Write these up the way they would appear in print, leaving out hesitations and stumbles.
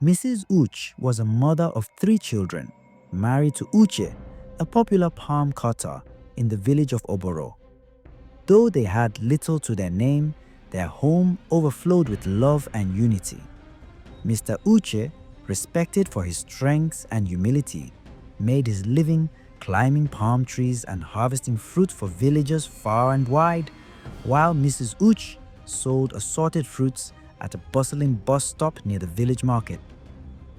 Mrs. Uche was a mother of 3 children, married to Uche, a popular palm cutter in the village of Oboro. Though they had little to their name, their home overflowed with love and unity. Mr. Uche, respected for his strength and humility, made his living climbing palm trees and harvesting fruit for villagers far and wide, while Mrs. Uche sold assorted fruits at a bustling bus stop near the village market.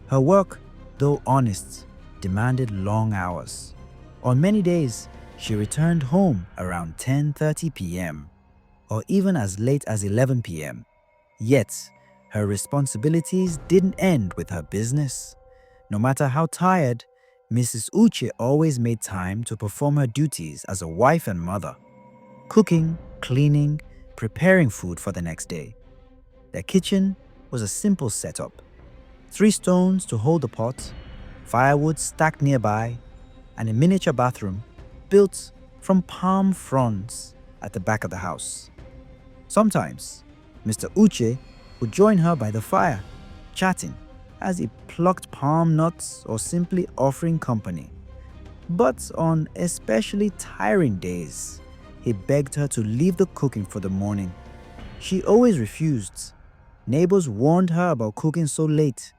Her work, though honest, demanded long hours. On many days, she returned home around 10:30 p.m. or even as late as 11 p.m. Yet, her responsibilities didn't end with her business. No matter how tired, Mrs. Uche always made time to perform her duties as a wife and mother. Cooking, cleaning, preparing food for the next day. Their kitchen was a simple setup. 3 stones to hold the pot, firewood stacked nearby, and a miniature bathroom built from palm fronds at the back of the house. Sometimes, Mr. Uche would join her by the fire, chatting as he plucked palm nuts or simply offering company. But on especially tiring days, he begged her to leave the cooking for the morning. She always refused. Neighbors warned her about cooking so late.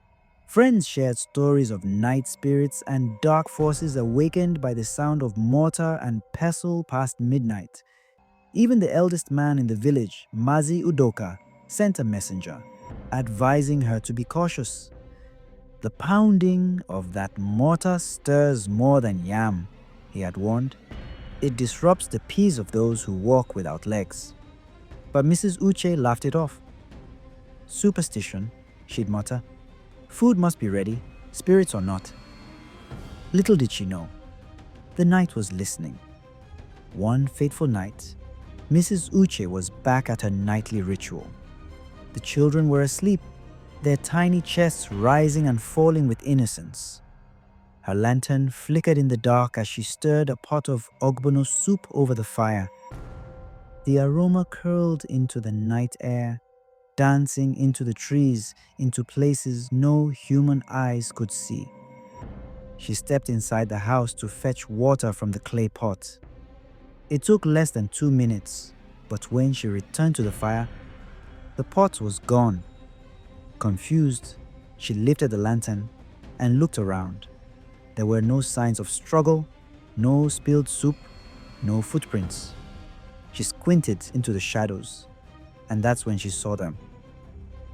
Friends shared stories of night spirits and dark forces awakened by the sound of mortar and pestle past midnight. Even the eldest man in the village, Mazi Udoka, sent a messenger, advising her to be cautious. The pounding of that mortar stirs more than yam, he had warned. It disrupts the peace of those who walk without legs. But Mrs. Uche laughed it off. Superstition, she'd mutter. Food must be ready, spirits or not. Little did she know, the night was listening. One fateful night, Mrs. Uche was back at her nightly ritual. The children were asleep, their tiny chests rising and falling with innocence. Her lantern flickered in the dark as she stirred a pot of ogbono soup over the fire. The aroma curled into the night air, dancing into the trees, into places no human eyes could see. She stepped inside the house to fetch water from the clay pot. It took less than 2 minutes, but when she returned to the fire, the pot was gone. Confused, she lifted the lantern and looked around. There were no signs of struggle, no spilled soup, no footprints. She squinted into the shadows, and that's when she saw them.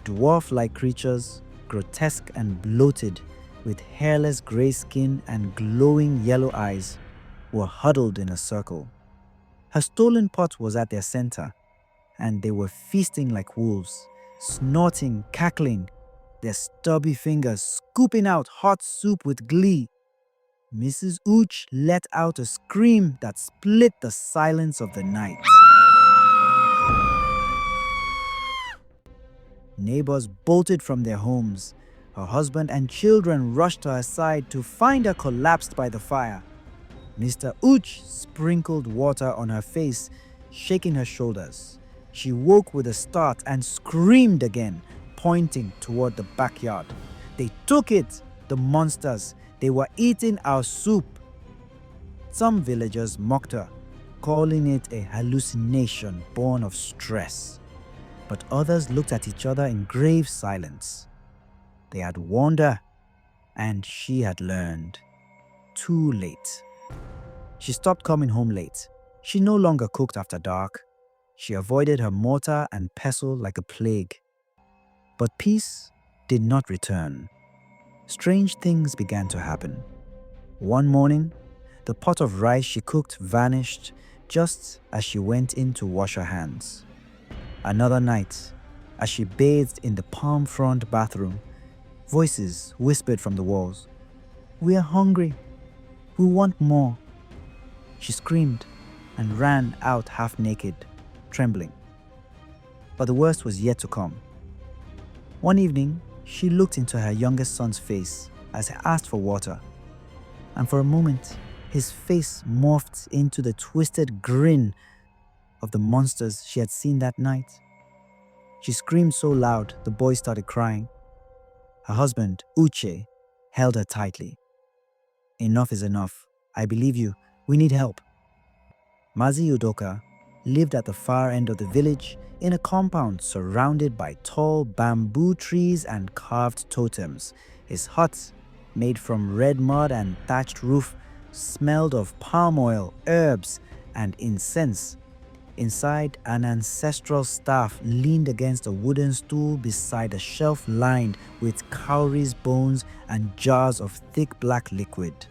Dwarf-like creatures, grotesque and bloated, with hairless gray skin and glowing yellow eyes, were huddled in a circle. Her stolen pot was at their center, and they were feasting like wolves, snorting, cackling, their stubby fingers scooping out hot soup with glee. Mrs. Uche let out a scream that split the silence of the night. Neighbors bolted from their homes. Her husband and children rushed to her side to find her collapsed by the fire. Mr. Uche sprinkled water on her face, shaking her shoulders. She woke with a start and screamed again, pointing toward the backyard. They took it, the monsters. They were eating our soup. Some villagers mocked her, calling it a hallucination born of stress. But others looked at each other in grave silence. They had warned her, and she had learned. Too late. She stopped coming home late. She no longer cooked after dark. She avoided her mortar and pestle like a plague. But peace did not return. Strange things began to happen. One morning, the pot of rice she cooked vanished just as she went in to wash her hands. Another night, as she bathed in the palm front bathroom, voices whispered from the walls, "We are hungry. We want more." She screamed and ran out half naked, trembling. But the worst was yet to come. One evening, she looked into her youngest son's face as he asked for water, and for a moment, his face morphed into the twisted grin of the monsters she had seen that night. She screamed so loud, the boy started crying. Her husband, Uche, held her tightly. Enough is enough. I believe you. We need help. Mazi Udoka lived at the far end of the village in a compound surrounded by tall bamboo trees and carved totems. His hut, made from red mud and thatched roof, smelled of palm oil, herbs, and incense. Inside, an ancestral staff leaned against a wooden stool beside a shelf lined with cowries' bones and jars of thick black liquid.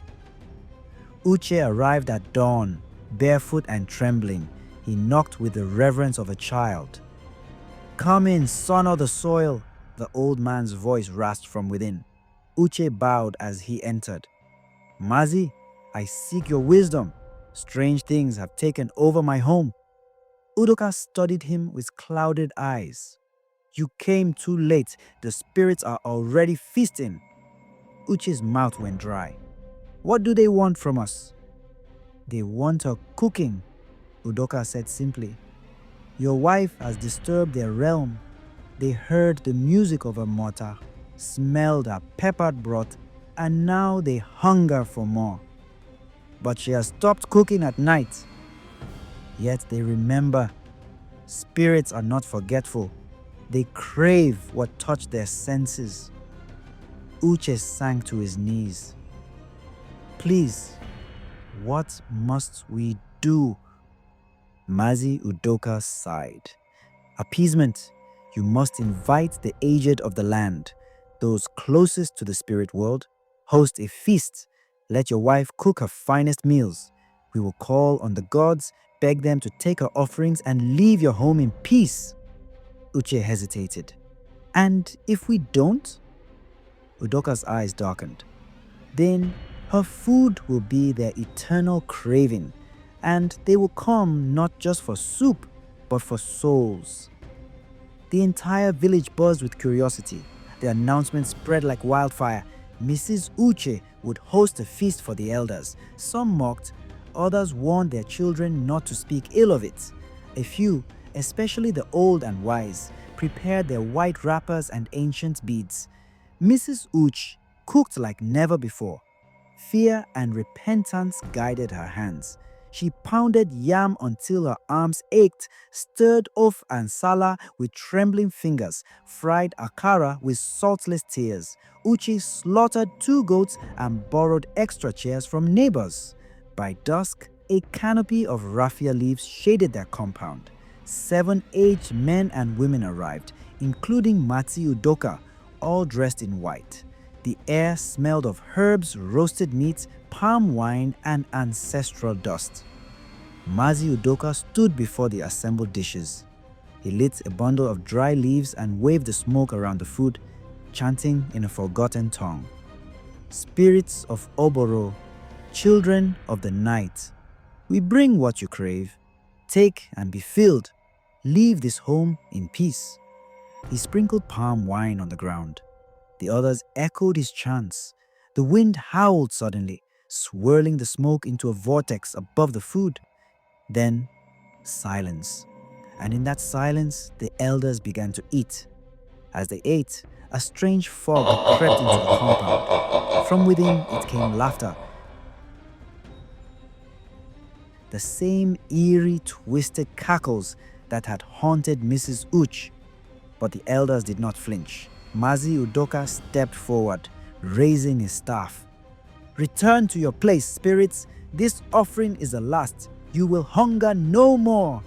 Uche arrived at dawn, barefoot and trembling. He knocked with the reverence of a child. "Come in, son of the soil," the old man's voice rasped from within. Uche bowed as he entered. "Mazi, I seek your wisdom. Strange things have taken over my home." Udoka studied him with clouded eyes. "You came too late. The spirits are already feasting." Uche's mouth went dry. "What do they want from us?" "They want her cooking," Udoka said simply. "Your wife has disturbed their realm. They heard the music of her mortar, smelled her peppered broth, and now they hunger for more. But she has stopped cooking at night. Yet they remember. Spirits are not forgetful. They crave what touched their senses." Uche sank to his knees. "Please, what must we do?" Mazi Udoka sighed. "Appeasement. You must invite the aged of the land, those closest to the spirit world. Host a feast. Let your wife cook her finest meals. We will call on the gods, beg them to take her offerings, and leave your home in peace." Uche hesitated. "And if we don't?" Udoka's eyes darkened. "Then her food will be their eternal craving, and they will come not just for soup, but for souls." The entire village buzzed with curiosity. The announcement spread like wildfire. Mrs. Uche would host a feast for the elders. Some mocked, others warned their children not to speak ill of it. A few, especially the old and wise, prepared their white wrappers and ancient beads. Mrs. Uche cooked like never before. Fear and repentance guided her hands. She pounded yam until her arms ached, stirred oaf and sala with trembling fingers, fried akara with saltless tears. Uche slaughtered 2 goats and borrowed extra chairs from neighbors. By dusk, a canopy of raffia leaves shaded their compound. 7 aged men and women arrived, including Mati Udoka, all dressed in white. The air smelled of herbs, roasted meat, palm wine, and ancestral dust. Mazi Udoka stood before the assembled dishes. He lit a bundle of dry leaves and waved the smoke around the food, chanting in a forgotten tongue. "Spirits of Oboro, children of the night, we bring what you crave. Take and be filled. Leave this home in peace." He sprinkled palm wine on the ground. The others echoed his chants. The wind howled suddenly, swirling the smoke into a vortex above the food. Then, silence. And in that silence, the elders began to eat. As they ate, a strange fog crept into the compound. From within, it came laughter. The same eerie, twisted cackles that had haunted Mrs. Uche. But the elders did not flinch. Mazi Udoka stepped forward, raising his staff. "Return to your place, spirits. This offering is the last. You will hunger no more."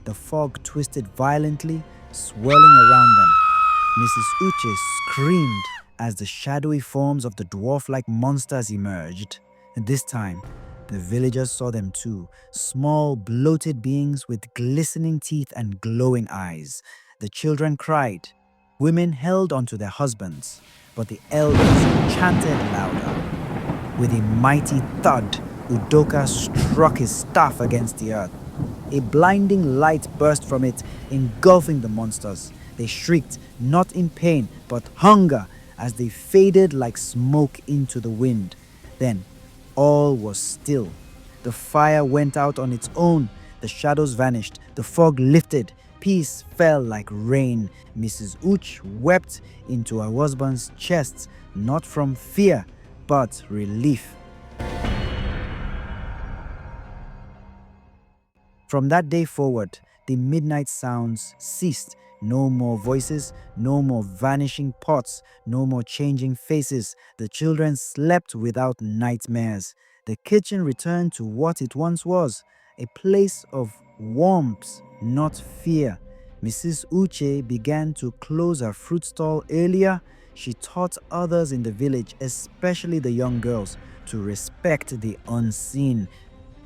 The fog twisted violently, swirling around them. Mrs. Uche screamed as the shadowy forms of the dwarf-like monsters emerged. And this time, the villagers saw them too, small, bloated beings with glistening teeth and glowing eyes. The children cried. Women held onto their husbands, but the elders chanted louder. With a mighty thud, Udoka struck his staff against the earth. A blinding light burst from it, engulfing the monsters. They shrieked, not in pain, but hunger, as they faded like smoke into the wind. Then, all was still. The fire went out on its own. The shadows vanished. The fog lifted. Peace fell like rain. Mrs. Uche wept into her husband's chest, not from fear, but relief. From that day forward, the midnight sounds ceased. No more voices, no more vanishing pots, no more changing faces. The children slept without nightmares. The kitchen returned to what it once was, a place of warmth, not fear. Mrs. Uche began to close her fruit stall earlier. She taught others in the village, especially the young girls, to respect the unseen.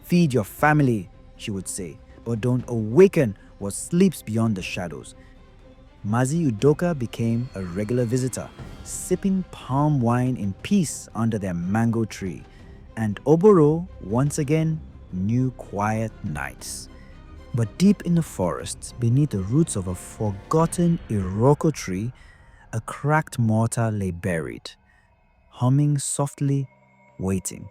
Feed your family, she would say, but don't awaken what sleeps beyond the shadows. Mazi Udoka became a regular visitor, sipping palm wine in peace under their mango tree. And Oboro, once again, knew quiet nights. But deep in the forest, beneath the roots of a forgotten Iroko tree, a cracked mortar lay buried, humming softly, waiting.